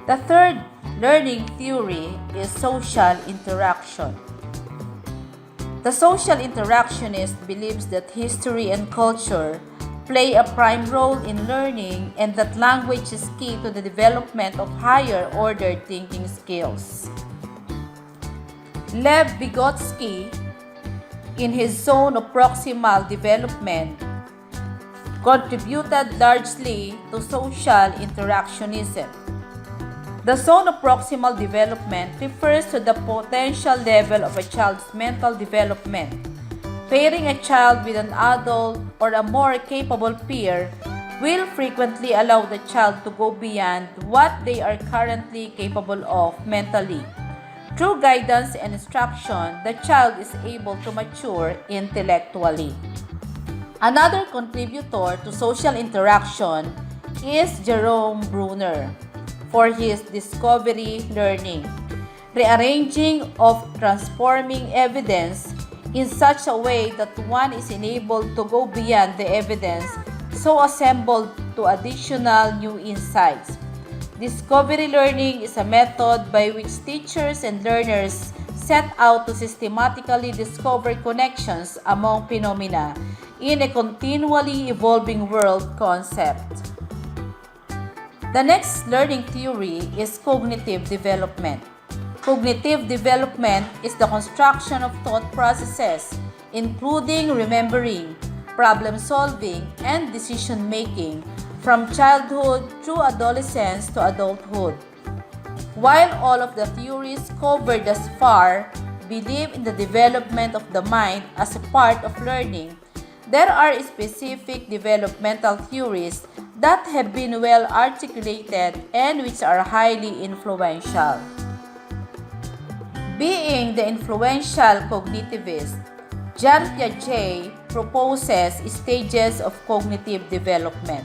The third learning theory is social interaction. The social interactionist believes that history and culture play a prime role in learning and that language is key to the development of higher order thinking skills. Lev Vygotsky, in his zone of proximal development, contributed largely to social interactionism. The zone of proximal development refers to the potential level of a child's mental development. Pairing a child with an adult or a more capable peer will frequently allow the child to go beyond what they are currently capable of mentally. Through guidance and instruction, the child is able to mature intellectually. Another contributor to social interaction is Jerome Brunner for his discovery learning, rearranging of transforming evidence in such a way that one is enabled to go beyond the evidence so assembled to additional new insights. Discovery learning is a method by which teachers and learners set out to systematically discover connections among phenomena in a continually evolving world concept. The next learning theory is cognitive development. Cognitive development is the construction of thought processes, including remembering, problem solving, and decision making, from childhood through adolescence to adulthood. While all of the theories covered thus far believe in the development of the mind as a part of learning, there are specific developmental theories that have been well articulated and which are highly influential. Being the influential cognitivist, Jean Piaget proposes stages of cognitive development.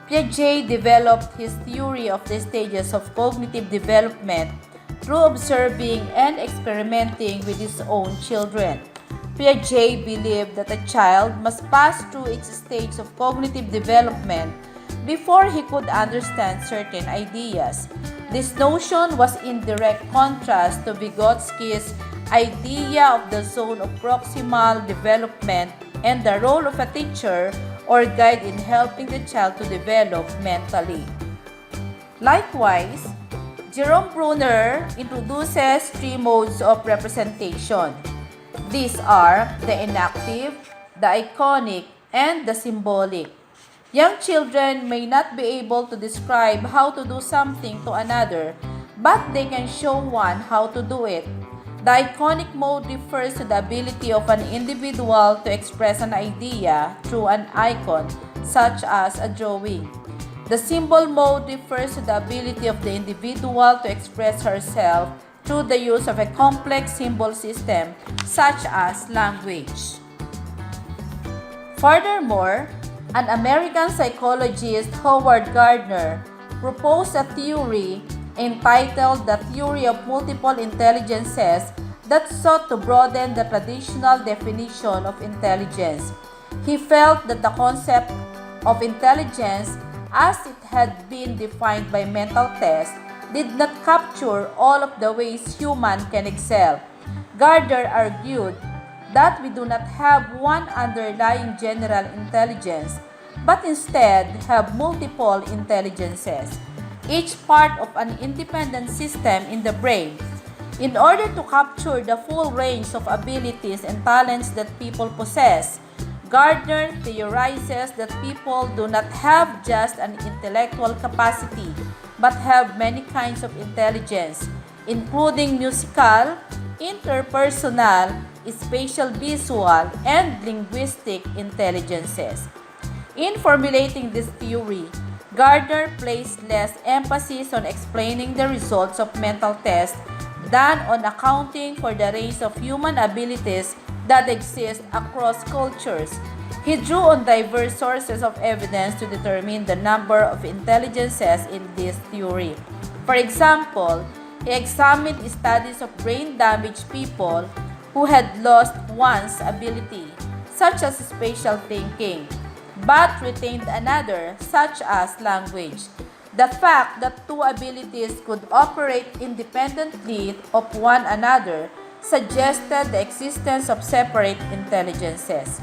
Piaget developed his theory of the stages of cognitive development through observing and experimenting with his own children. Piaget believed that a child must pass through each stage of cognitive development before he could understand certain ideas. This notion was in direct contrast to Vygotsky's idea of the zone of proximal development and the role of a teacher or guide in helping the child to develop mentally. Likewise, Jerome Brunner introduces three modes of representation. These are the enactive, the iconic, and the symbolic. Young children may not be able to describe how to do something to another, but they can show one how to do it. The iconic mode refers to the ability of an individual to express an idea through an icon, such as a drawing. The symbol mode refers to the ability of the individual to express herself through the use of a complex symbol system, such as language. Furthermore, an American psychologist, Howard Gardner, proposed a theory entitled The Theory of Multiple Intelligences that sought to broaden the traditional definition of intelligence. He felt that the concept of intelligence, as it had been defined by mental tests, did not capture all of the ways human can excel. Gardner argued that we do not have one underlying general intelligence, but instead have multiple intelligences, each part of an independent system in the brain. In order to capture the full range of abilities and talents that people possess, Gardner theorizes that people do not have just an intellectual capacity, but have many kinds of intelligence, including musical, interpersonal, spatial visual, and linguistic intelligences. In formulating this theory, Gardner placed less emphasis on explaining the results of mental tests than on accounting for the range of human abilities that exist across cultures. He drew on diverse sources of evidence to determine the number of intelligences in this theory. For example, he examined studies of brain-damaged people who had lost one's ability, such as spatial thinking, but retained another, such as language. The fact that two abilities could operate independently of one another suggested the existence of separate intelligences.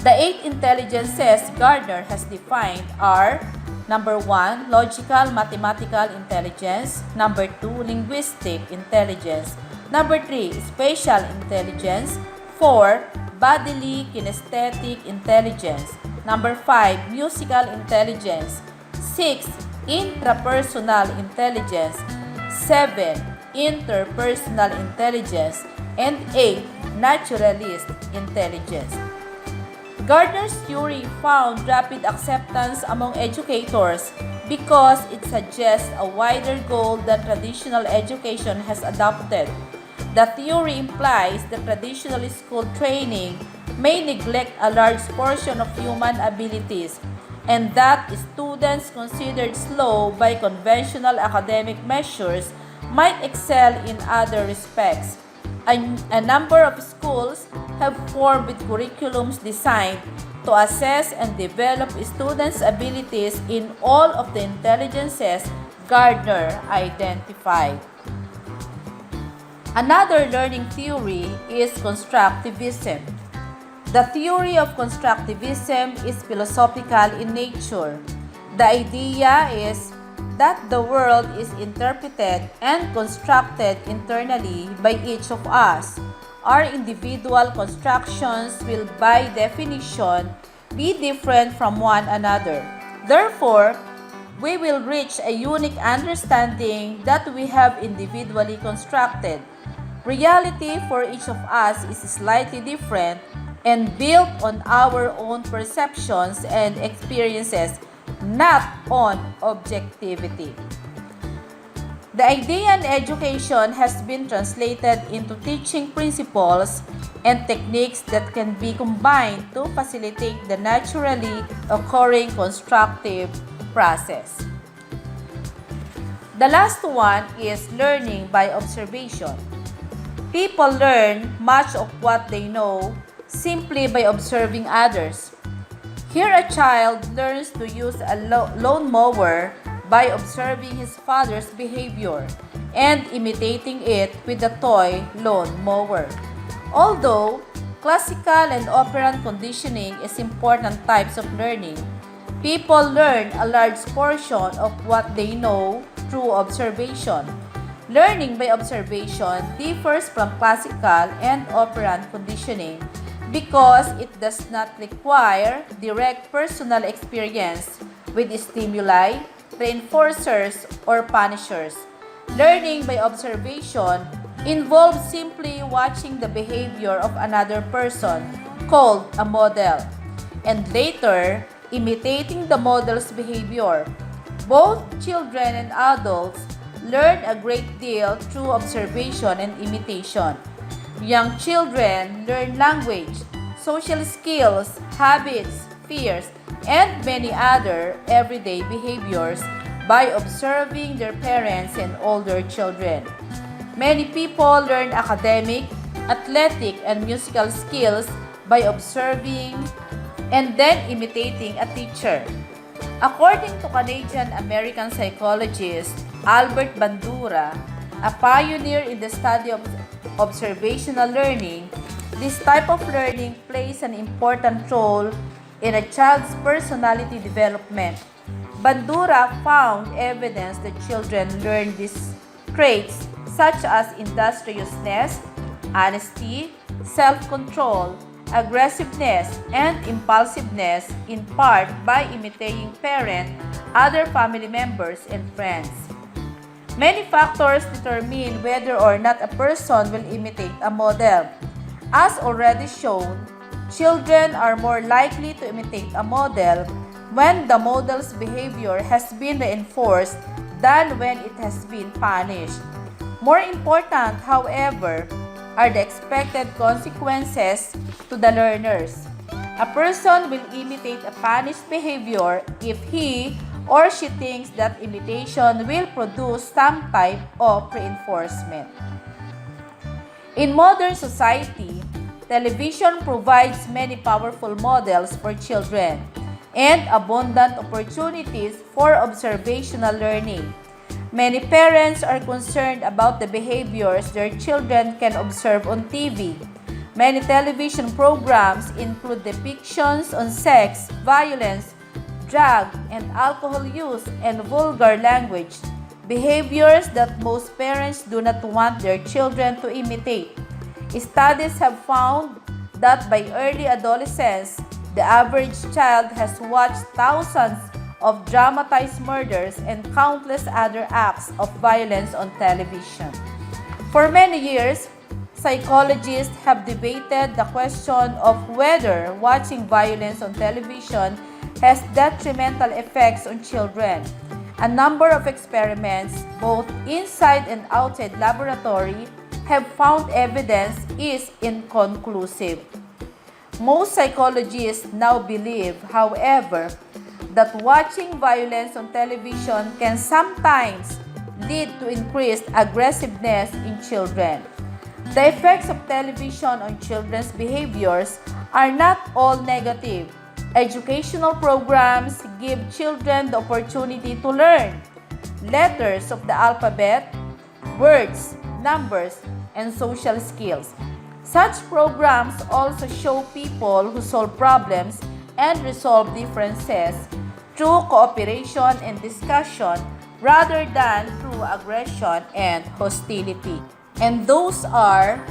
The 8 intelligences Gardner has defined are: number 1, logical mathematical intelligence; number 2, linguistic intelligence; number 3, spatial intelligence; 4, bodily kinesthetic intelligence; number 5, musical intelligence; 6, intrapersonal intelligence; 7, interpersonal intelligence; and 8, naturalist intelligence. Gardner's theory found rapid acceptance among educators because it suggests a wider goal than traditional education has adopted. The theory implies that traditional school training may neglect a large portion of human abilities, and that students considered slow by conventional academic measures might excel in other respects. A number of schools have formed with curriculums designed to assess and develop students' abilities in all of the intelligences Gardner identified. Another learning theory is Constructivism. The theory of Constructivism is philosophical in nature. The idea is that the world is interpreted and constructed internally by each of us. Our individual constructions will by definition be different from one another. Therefore, we will reach a unique understanding that we have individually constructed. Reality for each of us is slightly different and built on our own perceptions and experiences, not on objectivity. The idea in education has been translated into teaching principles and techniques that can be combined to facilitate the naturally occurring constructive process. The last one is learning by observation. People learn much of what they know simply by observing others. Here, a child learns to use a lawnmower by observing his father's behavior and imitating it with a toy lawnmower. Although classical and operant conditioning is important types of learning, people learn a large portion of what they know through observation. Learning by observation differs from classical and operant conditioning because it does not require direct personal experience with stimuli, reinforcers, or punishers. Learning by observation involves simply watching the behavior of another person, called a model, and later imitating the model's behavior. Both children and adults learn a great deal through observation and imitation. Young children learn language, social skills, habits, fears, and many other everyday behaviors by observing their parents and older children. Many people learn academic, athletic, and musical skills by observing and then imitating a teacher. According to Canadian-American psychologist Albert Bandura, a pioneer in the study of observational learning, this type of learning plays an important role in a child's personality development. Bandura found evidence that children learn these traits such as industriousness, honesty, self-control, aggressiveness, and impulsiveness in part by imitating parents, other family members, and friends. Many factors determine whether or not a person will imitate a model. As already shown, children are more likely to imitate a model when the model's behavior has been reinforced than when it has been punished. More important, however, are the expected consequences to the learners. A person will imitate a punished behavior if he or she thinks that imitation will produce some type of reinforcement. In modern society, television provides many powerful models for children. and abundant opportunities for observational learning. Many parents are concerned about the behaviors their children can observe on TV. Many television programs include depictions on sex, violence, drug and alcohol use, and vulgar language, behaviors that most parents do not want their children to imitate. Studies have found that by early adolescence, the average child has watched thousands of dramatized murders and countless other acts of violence on television. For many years, psychologists have debated the question of whether watching violence on television has detrimental effects on children. A number of experiments, both inside and outside laboratory, have found evidence is inconclusive. Most psychologists now believe, however, that watching violence on television can sometimes lead to increased aggressiveness in children. The effects of television on children's behaviors are not all negative. Educational programs give children the opportunity to learn letters of the alphabet, words, numbers, and social skills. Such programs also show people who solve problems and resolve differences through cooperation and discussion rather than through aggression and hostility. And those are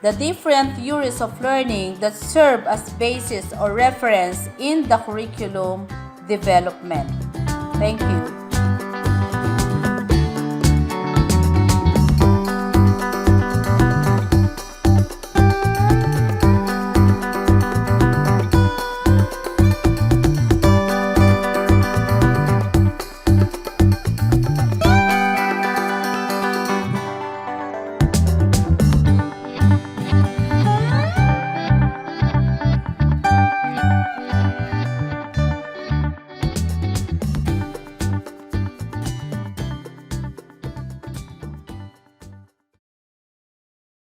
the different theories of learning that serve as basis or reference in the curriculum development. Thank you.